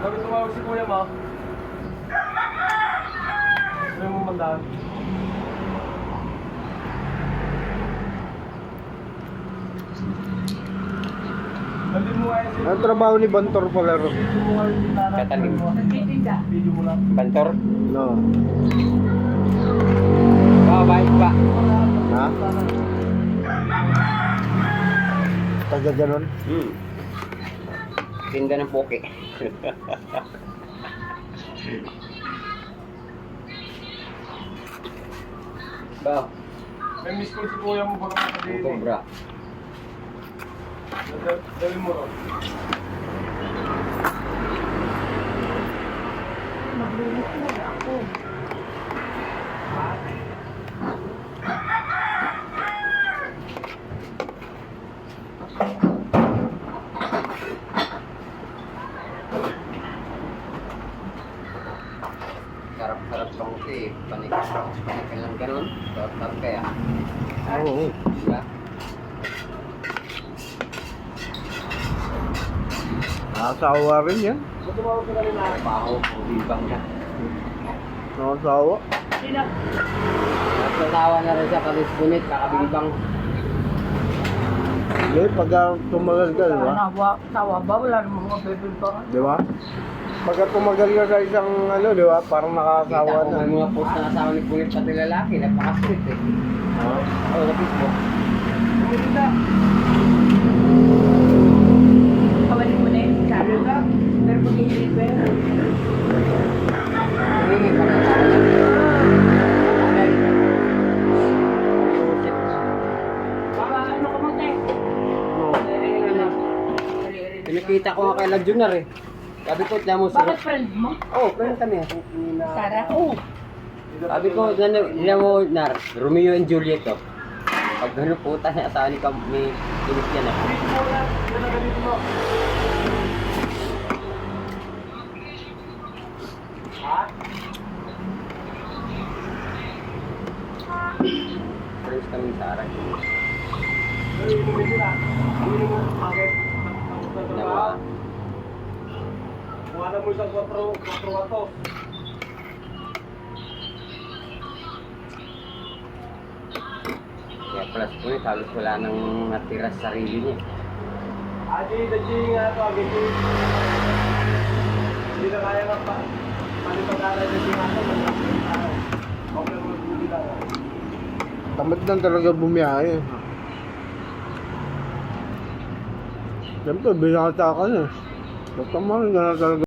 Sabi tumawag si kuya mo. Sabi mo mandaan. Sabi mo nga yun. Ang trabaho ni Bantor pala ro. Katalim. Nagtitinda. Video mo lang. Bantor? No. Bayad pa. Ha? Taga ganon. Tinda ng poke. Ba, May miss call si kuya mo baka ang makadinig. cobra. Dali mo ron. Maglinis na ako. Sarap-sarap sa muti. Panikan lang ganun. Sarap kaya. Oo. Diba? Nakasawa rin yan. Ba't tumawag ka kanina? Baho, bibang na. Nakasawa. Sino? Nagsasawa na rin siya kalis-bunit, kakabibang. Hindi, pagka tumagal ka, di ba? Tawa ba? Wala namang mga bebel pa. Di ba? Pagka tumagal ka sa isang ano, di ba? Parang nakakasawa Kita ko na. may mga post na asawa ni Punit pati lalaki, napaka-sweet eh. Ha? Oo, na Facebook. Bumili Kawalin mo na yun. Sabi ba? Pero kung hihilig ba yun? Humingi pa ng asawa niya. Baka ano ka mo, te? Pinikita ko nga kay Love Junior eh. Sabi ko, tiyan mo Bakit friend mo? Oo, friend kami. Sara? Oo. Sabi ko, tiyan mo, Nar, Romeo and Juliet to. Pag gano'n puta niya, asawa ni Pinik yan eh. Friends kami sa Aray. Nawa. Buwana mo isang 4 wato. Kaya pala si Punit, halos wala nang natira sa sarili niya. Adi, dadji nga ito, agiti. Hindi na kaya nga pa. Panipagkala, dadji nga ito. Okay, mag-uli lang. Tamad lang talaga bumiyahe. Siyempre, binata ka na. Basta mahal ka na talaga.